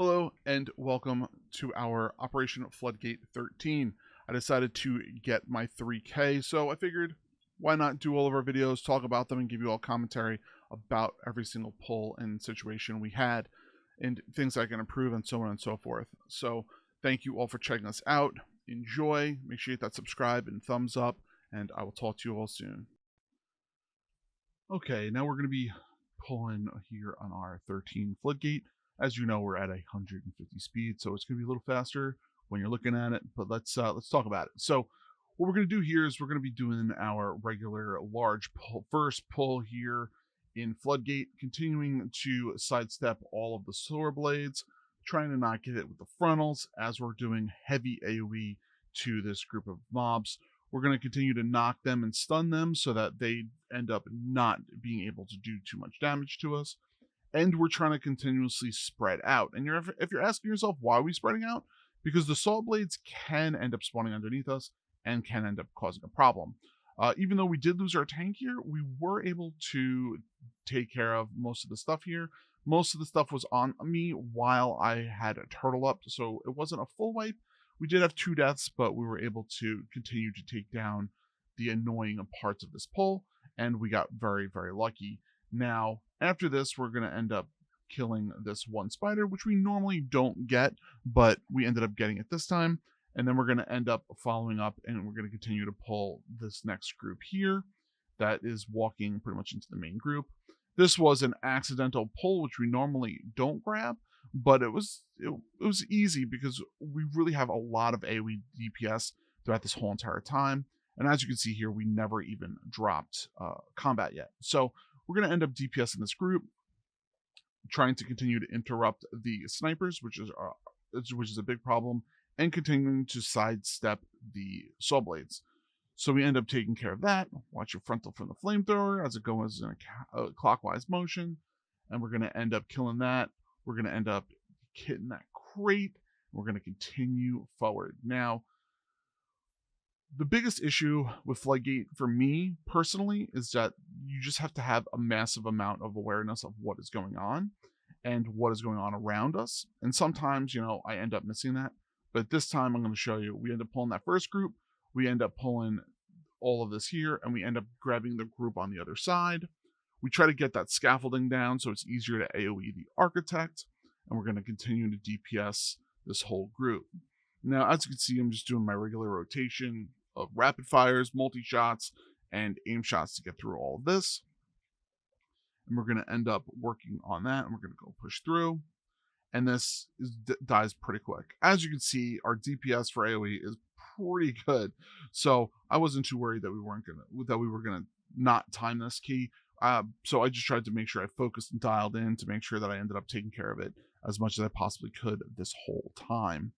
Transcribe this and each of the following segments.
Hello and welcome to our Operation Floodgate 13. I decided to get my 3K, so I figured why not do all of our videos, talk about them, and give you all commentary about every single pull and situation we had, and things I can improve, and so on and so forth. So thank you all for checking us out. Enjoy, make sure you hit that subscribe and thumbs up, and I will talk to you all soon. Okay, now we're going to be pulling here on our 13 Floodgate. As you know, we're at 150 speed, so it's going to be a little faster when you're looking at it, but let's talk about it. So what we're going to do here is we're going to be doing our regular large pull, first pull here in Floodgate, continuing to sidestep all of the sword blades, trying to not get hit with the frontals as we're doing heavy AoE to this group of mobs. We're going to continue to knock them and stun them so that they end up not being able to do too much damage to us. And we're trying to continuously spread out. And if you're asking yourself why are we spreading out, because the saw blades can end up spawning underneath us and can end up causing a problem. Even though we did lose our tank here, we were able to take care of most of the stuff here. Most of the stuff was on me while I had a turtle up, so it wasn't a full wipe. We did have 2 deaths, but we were able to continue to take down the annoying parts of this pull, and we got very, very lucky. Now, after this, we're going to end up killing this one spider, which we normally don't get, but we ended up getting it this time. And then we're going to end up following up, and we're going to continue to pull this next group here that is walking pretty much into the main group. This was an accidental pull, which we normally don't grab, but it was easy because we really have a lot of AoE DPS throughout this whole entire time. And as you can see here, we never even dropped combat yet. So we're going to end up DPS in this group, trying to continue to interrupt the snipers, which is a big problem, and continuing to sidestep the saw blades. So we end up taking care of that. Watch your frontal from the flamethrower as it goes in a clockwise motion, and we're going to end up killing that. We're going to end up hitting that crate. We're going to continue forward. Now, the biggest issue with Floodgate for me personally is that you just have to have a massive amount of awareness of what is going on and what is going on around us. And sometimes, I end up missing that. But this time I'm going to show you, we end up pulling that first group, we end up pulling all of this here, and we end up grabbing the group on the other side. We try to get that scaffolding down so it's easier to AoE the architect, and we're going to continue to DPS this whole group. Now, as you can see, I'm just doing my regular rotation of rapid fires, multi-shots, and aim shots to get through all of this. And we're going to end up working on that, and we're going to go push through. And this dies pretty quick. As you can see, our DPS for AoE is pretty good. So I wasn't too worried that we were gonna not time this key. So I just tried to make sure I focused and dialed in to make sure that I ended up taking care of it as much as I possibly could this whole time.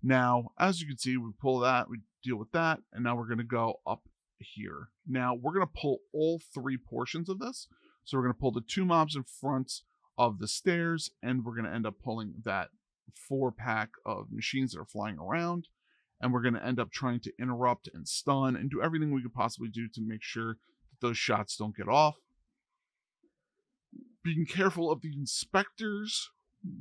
Now, as you can see, we pull that, we deal with that, and now we're going to go up here. Now, we're going to pull all 3 portions of this. So we're going to pull the 2 mobs in front of the stairs, and we're going to end up pulling that 4-pack of machines that are flying around, and we're going to end up trying to interrupt and stun and do everything we could possibly do to make sure that those shots don't get off. Being careful of the inspectors.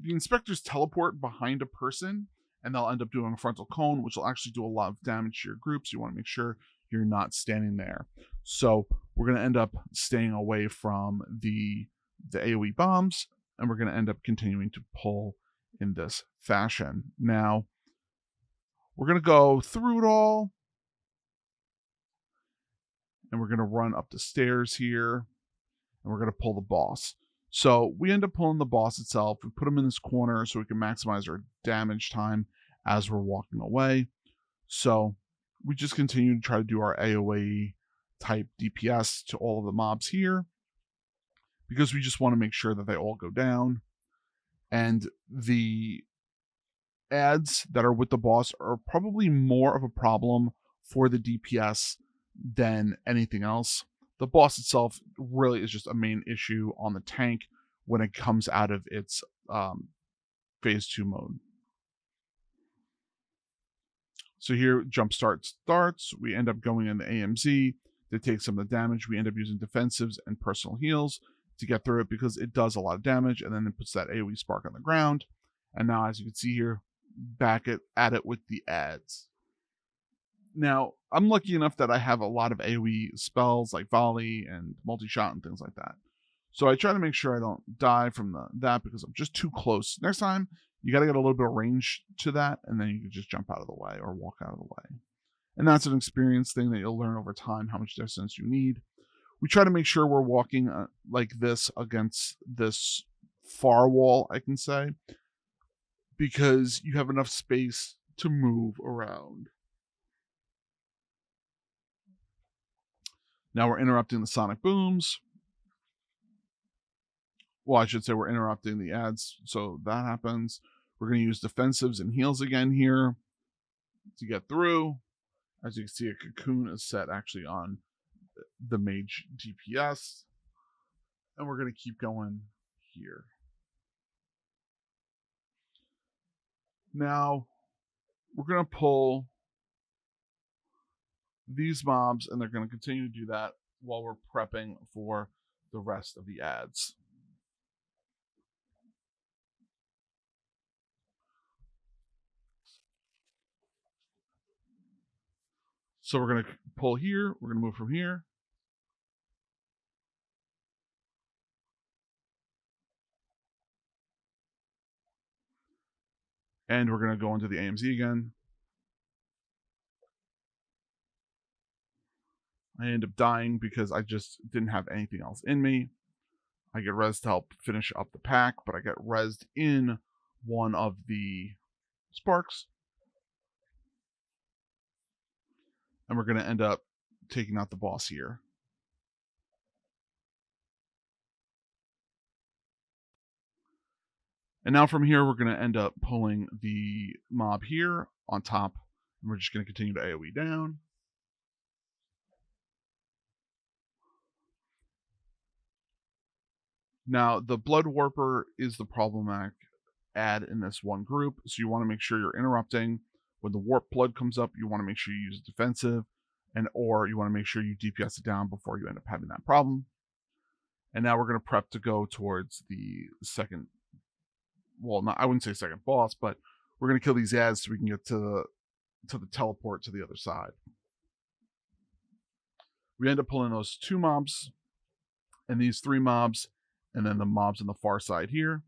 The inspectors teleport behind a person, and they'll end up doing a frontal cone, which will actually do a lot of damage to your group, so you want to make sure you're not standing there. So we're going to end up staying away from the AoE bombs, and we're going to end up continuing to pull in this fashion. Now, we're going to go through it all, and we're going to run up the stairs here, and we're going to pull the boss. So we end up pulling the boss itself. We put him in this corner so we can maximize our damage time as we're walking away. So we just continue to try to do our AoE type DPS to all of the mobs here, because we just want to make sure that they all go down. And the ads that are with the boss are probably more of a problem for the DPS than anything else. The boss itself really is just a main issue on the tank when it comes out of its phase 2 mode. So here, jump starts. We end up going in the AMZ to take some of the damage. We end up using defensives and personal heals to get through it because it does a lot of damage, and then it puts that AoE spark on the ground. And now, as you can see here, back at it with the ads. Now, I'm lucky enough that I have a lot of AoE spells like volley and multi-shot and things like that. So I try to make sure I don't die from that because I'm just too close. Next time, you got to get a little bit of range to that, and then you can just jump out of the way or walk out of the way. And that's an experience thing that you'll learn over time how much distance you need. We try to make sure we're walking like this against this far wall, I can say, because you have enough space to move around. Now we're interrupting the sonic booms. Well, I should say we're interrupting the ads, so that happens. We're going to use defensives and heals again here to get through. As you can see, a cocoon is set actually on the mage DPS. And we're going to keep going here. Now, we're going to pull these mobs, and they're going to continue to do that while we're prepping for the rest of the ads. So we're going to pull here. We're going to move from here. And we're going to go into the AMZ again. I end up dying because I just didn't have anything else in me. I get res to help finish up the pack, but I get resed in one of the sparks. And we're going to end up taking out the boss here. And now from here, we're going to end up pulling the mob here on top. And we're just going to continue to AoE down. Now, the Blood Warper is the problematic ad in this one group. So you want to make sure you're interrupting. When the warp blood comes up, you want to make sure you use defensive. Or you want to make sure you DPS it down before you end up having that problem. And now we're going to prep to go towards the second, well, not, I wouldn't say second boss, but we're going to kill these ads so we can get to the teleport to the other side. We end up pulling those 2 mobs and these 3 mobs, and then the mobs on the far side here,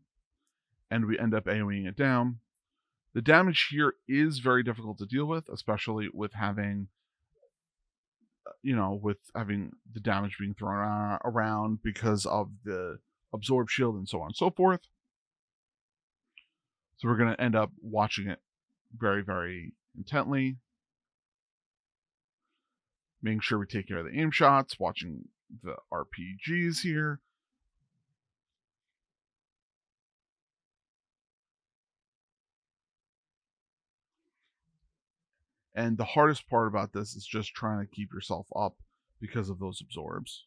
and we end up AoEing it down. The damage here is very difficult to deal with, especially with having, with having the damage being thrown around because of the absorb shield and so on and so forth. So we're going to end up watching it very, very intently. Making sure we take care of the aim shots, watching the RPGs here. And the hardest part about this is just trying to keep yourself up because of those absorbs.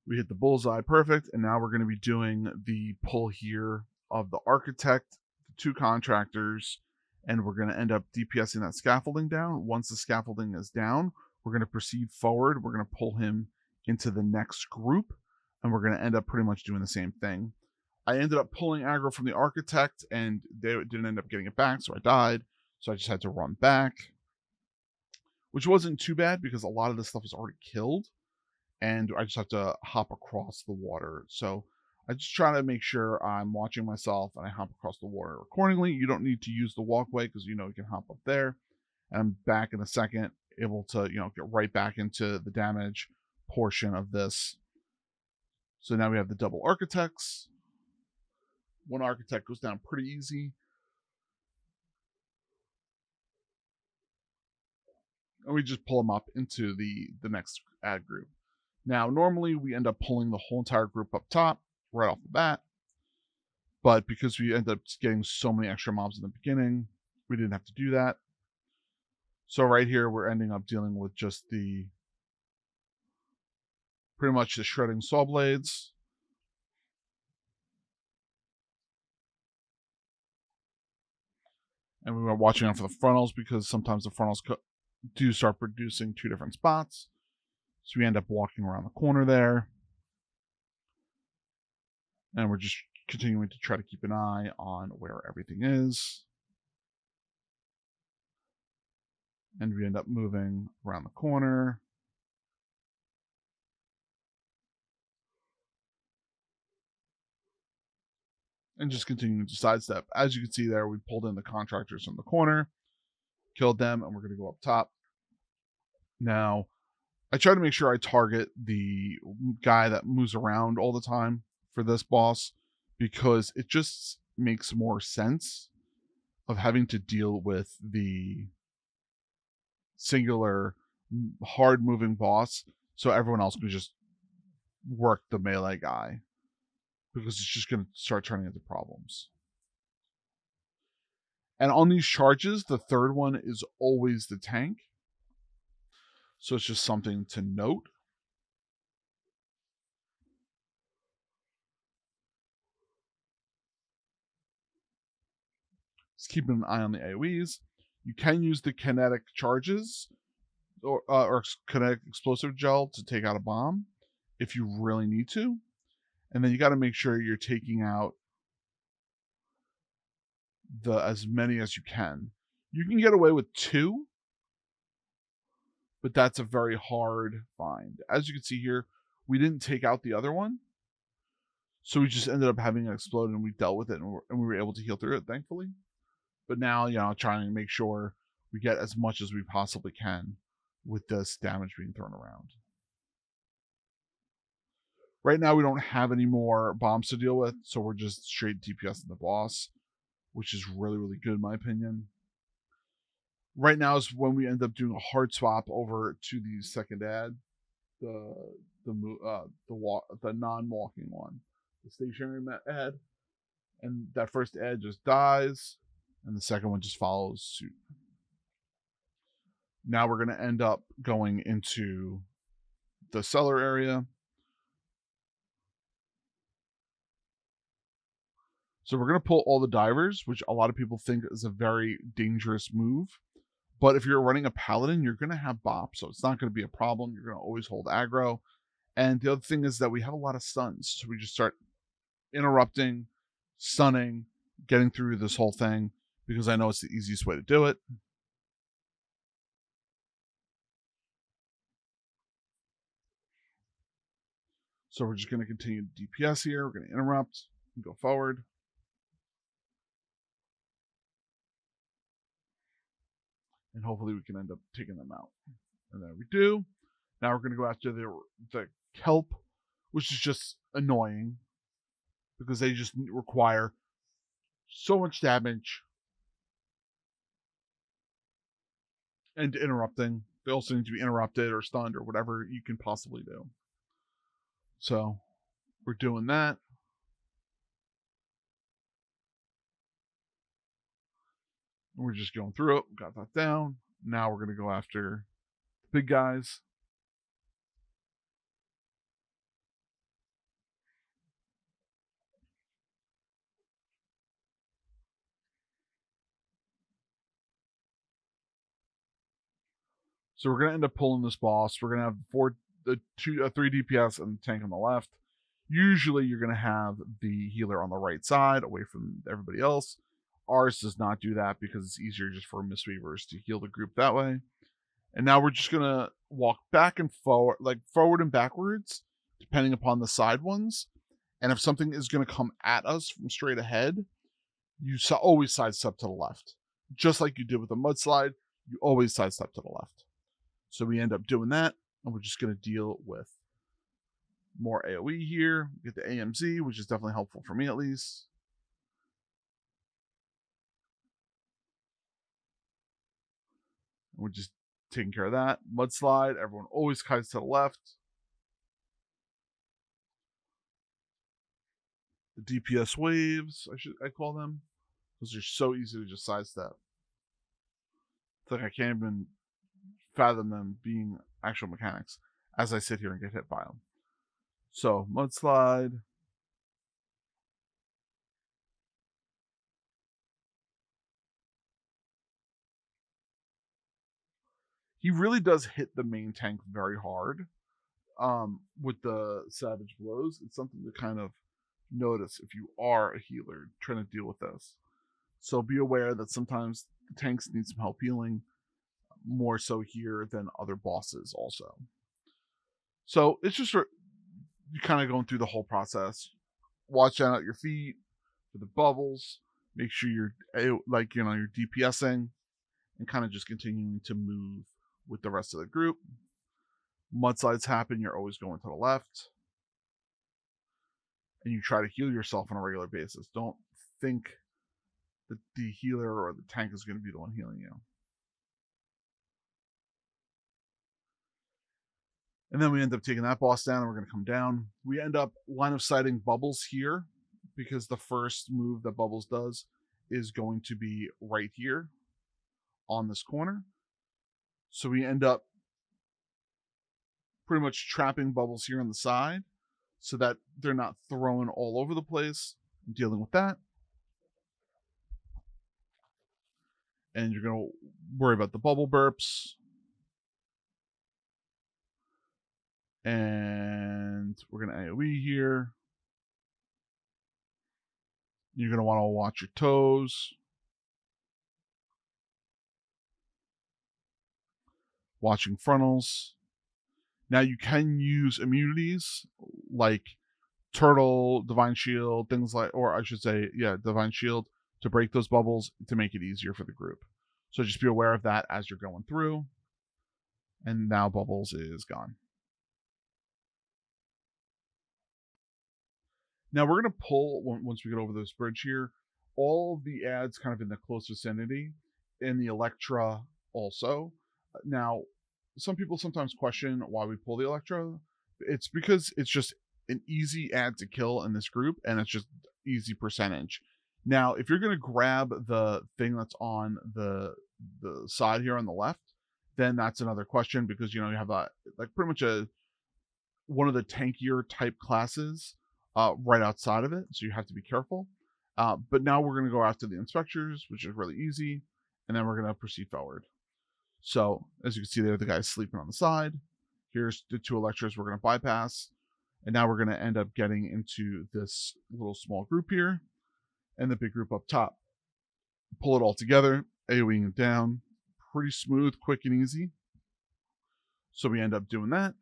We hit the bullseye perfect, and now we're going to be doing the pull here of the architect, the 2 contractors, and we're going to end up DPSing that scaffolding down. Once the scaffolding is down, we're going to proceed forward. We're going to pull him into the next group, and we're going to end up pretty much doing the same thing. I ended up pulling aggro from the architect, and they didn't end up getting it back, so I died. So I just had to run back, which wasn't too bad because a lot of this stuff was already killed, and I just have to hop across the water. So I just try to make sure I'm watching myself and I hop across the water accordingly. You don't need to use the walkway because you can hop up there. And I'm back in a second, able to get right back into the damage portion of this. So now we have the double architects. One architect goes down pretty easy. And we just pull them up into the next ad group. Now, normally we end up pulling the whole entire group up top right off the bat. But because we end up getting so many extra mobs in the beginning, we didn't have to do that. So right here, we're ending up dealing with just pretty much the shredding saw blades. And we were watching out for the frontals because sometimes the frontals do start producing 2 different spots. So we end up walking around the corner there. And we're just continuing to try to keep an eye on where everything is. And we end up moving around the corner. And just continuing to sidestep. As you can see there, we pulled in the contractors from the corner, killed them, and we're going to go up top. Now, I try to make sure I target the guy that moves around all the time for this boss, because it just makes more sense of having to deal with the singular hard moving boss, so everyone else can just work the melee guy, because it's just going to start turning into problems. And on these charges, the third one is always the tank, so it's just something to note. Just keeping an eye on the AoEs. You can use the kinetic charges or kinetic explosive gel to take out a bomb if you really need to. And then you got to make sure you're taking out as many as you can. You can get away with 2, but that's a very hard find. As you can see here, we didn't take out the other one, so we just ended up having it explode, and we dealt with it, and we were able to heal through it, thankfully. But now, trying to make sure we get as much as we possibly can with this damage being thrown around. Right now, we don't have any more bombs to deal with, so we're just straight DPSing the boss, which is really, really good in my opinion. Right now is when we end up doing a hard swap over to the second ad, the non-walking one, the stationary ad, and that first ad just dies, and the second one just follows suit. Now we're going to end up going into the cellar area. So we're going to pull all the divers, which a lot of people think is a very dangerous move. But if you're running a paladin, you're going to have bop, so it's not going to be a problem. You're going to always hold aggro. And the other thing is that we have a lot of stuns, so we just start interrupting, stunning, getting through this whole thing, because I know it's the easiest way to do it. So we're just going to continue DPS here. We're going to interrupt and go forward. And hopefully we can end up taking them out. And there we do. Now we're going to go after the kelp, which is just annoying, because they just require so much damage and interrupting. They also need to be interrupted or stunned or whatever you can possibly do. So we're doing that. We're just going through it. Got that down. Now we're going to go after the big guys. So we're going to end up pulling this boss. We're going to have 3 DPS and the tank on the left. Usually you're going to have the healer on the right side away from everybody else. Ours does not do that because it's easier just for Mistweavers to heal the group that way. And now we're just going to walk back and forward, like forward and backwards, depending upon the side ones. And if something is going to come at us from straight ahead, you always sidestep to the left. Just like you did with the mudslide, you always sidestep to the left. So we end up doing that, and we're just going to deal with more AoE here. We get the AMZ, which is definitely helpful for me at least. And we're just taking care of that. Mudslide, everyone always kites to the left. The DPS waves, I call them. Those are so easy to just sidestep. It's like I can't even fathom them being actual mechanics as I sit here and get hit by them. So, mudslide. He really does hit the main tank very hard. with the Savage Blows, it's something to kind of notice if you are a healer trying to deal with this. So be aware that sometimes the tanks need some help healing, more so here than other bosses also. So it's just you kind of going through the whole process. Watch out at your feet for the bubbles. Make sure you're you're DPSing and kind of just continuing to move with the rest of the group. Mudslides happen, you're always going to the left. And you try to heal yourself on a regular basis. Don't think that the healer or the tank is going to be the one healing you. And then we end up taking that boss down, and we're going to come down. We end up line of sighting Bubbles here, because the first move that Bubbles does is going to be right here on this corner. So we end up pretty much trapping Bubbles here on the side so that they're not thrown all over the place. I'm dealing with that. And you're going to worry about the bubble burps. And we're going to AoE here. You're going to want to watch your toes. Watching frontals. Now you can use immunities like Turtle, Divine Shield, things like, or I should say, yeah, Divine Shield to break those bubbles to make it easier for the group. So just be aware of that as you're going through. And now Bubbles is gone. Now we're going to pull, once we get over this bridge here, all of the ads kind of in the close vicinity, and the Electra also. Now, some people sometimes question why we pull the Electra. It's because it's just an easy ad to kill in this group, and it's just easy percentage. Now, if you're going to grab the thing that's on the side here on the left, then that's another question, because you have pretty much one of the tankier type classes right outside of it, so you have to be careful. But now we're going to go after the inspectors, which is really easy, and then we're going to proceed forward. So as you can see there, the guy's sleeping on the side. Here's the two Electras we're going to bypass, and now we're going to end up getting into this little small group here, and the big group up top. Pull it all together, AoEing it down, pretty smooth, quick, and easy. So we end up doing that.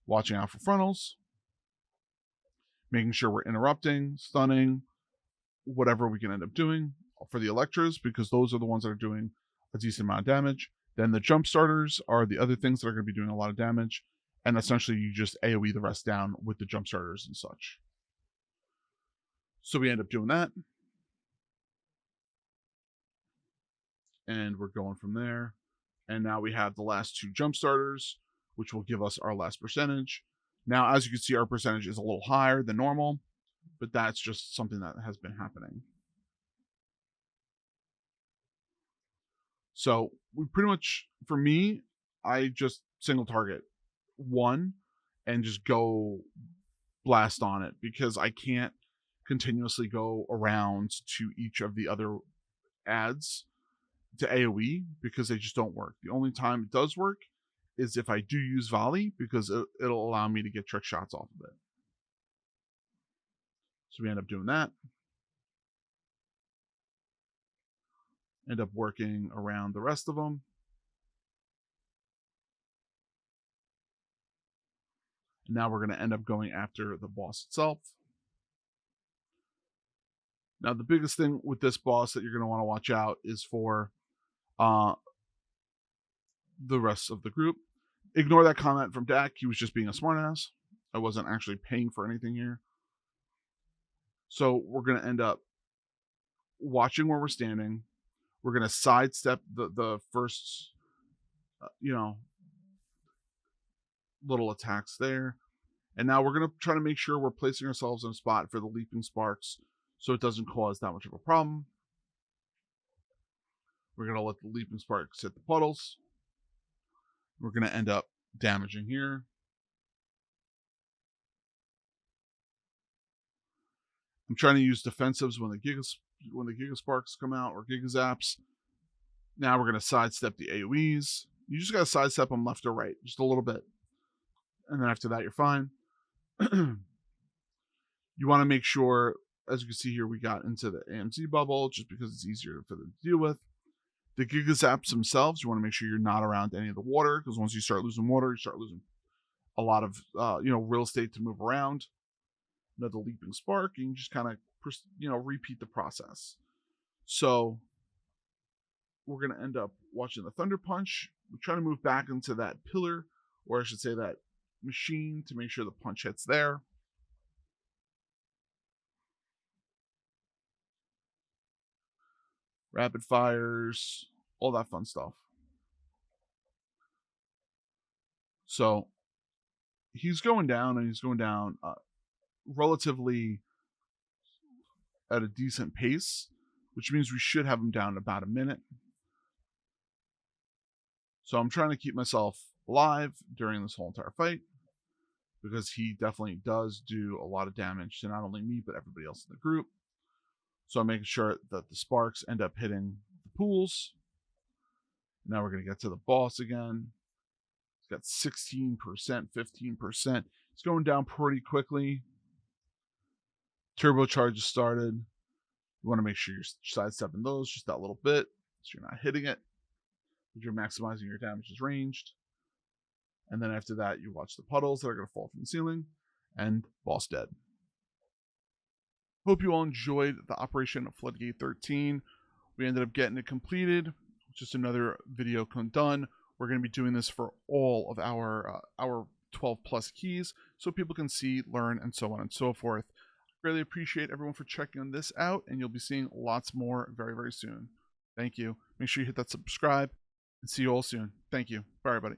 Watching out for frontals. Making sure we're interrupting, stunning, whatever we can end up doing for the Electras, because those are the ones that are doing a decent amount of damage. Then the jump starters are the other things that are going to be doing a lot of damage, and essentially you just AoE the rest down with the jump starters and such. So we end up doing that, and we're going from there. And now we have the last two jump starters, which will give us our last percentage. Now, as you can see, our percentage is a little higher than normal, but that's just something that has been happening. So we pretty much, for me, I just single target one and just go blast on it, because I can't continuously go around to each of the other ads to AoE, because they just don't work. The only time it does work is if I do use volley, because it'll allow me to get trick shots off of it. So we end up doing that. End up working around the rest of them. And now we're going to end up going after the boss itself. Now, the biggest thing with this boss that you're going to want to watch out is for the rest of the group. Ignore that comment from Dak. He was just being a smartass. I wasn't actually paying for anything here. So we're going to end up watching where we're standing. We're going to sidestep the first, little attacks there. And now we're going to try to make sure we're placing ourselves in a spot for the leaping sparks so it doesn't cause that much of a problem. We're going to let the leaping sparks hit the puddles. We're going to end up damaging here. I'm trying to use defensives when the Giga Sparks come out, or Giga Zaps. Now we're going to sidestep the AoEs. You just got to sidestep them left or right, just a little bit. And then after that, you're fine. You want to make sure, as you can see here, we got into the AMZ bubble just because it's easier for them to deal with. The gigazaps themselves, you want to make sure you're not around any of the water, because once you start losing water, you start losing a lot of real estate to move around. Another leaping spark, and you just kind of repeat the process. So we're going to end up watching the Thunder Punch. We're trying to move back into that pillar, or I should say that machine, to make sure the punch hits there. Rapid fires, all that fun stuff. So he's going down, and he's going down relatively at a decent pace, which means we should have him down in about a minute. So I'm trying to keep myself alive during this whole entire fight, because he definitely does do a lot of damage to not only me, but everybody else in the group. So I'm making sure that the sparks end up hitting the pools. Now we're going to get to the boss again. It's got 16%, 15%. It's going down pretty quickly. Turbocharge has started. You want to make sure you're sidestepping those just that little bit, so you're not hitting it, but you're maximizing your damages ranged. And then after that, you watch the puddles that are going to fall from the ceiling, and boss dead. Hope you all enjoyed the operation of Floodgate 13. We ended up getting it completed. Just another video done. We're going to be doing this for all of our 12 plus keys, so people can see, learn, and so on and so forth. Really appreciate everyone for checking this out, and you'll be seeing lots more very, very soon. Thank you. Make sure you hit that subscribe, and see you all soon. Thank you. Bye, everybody.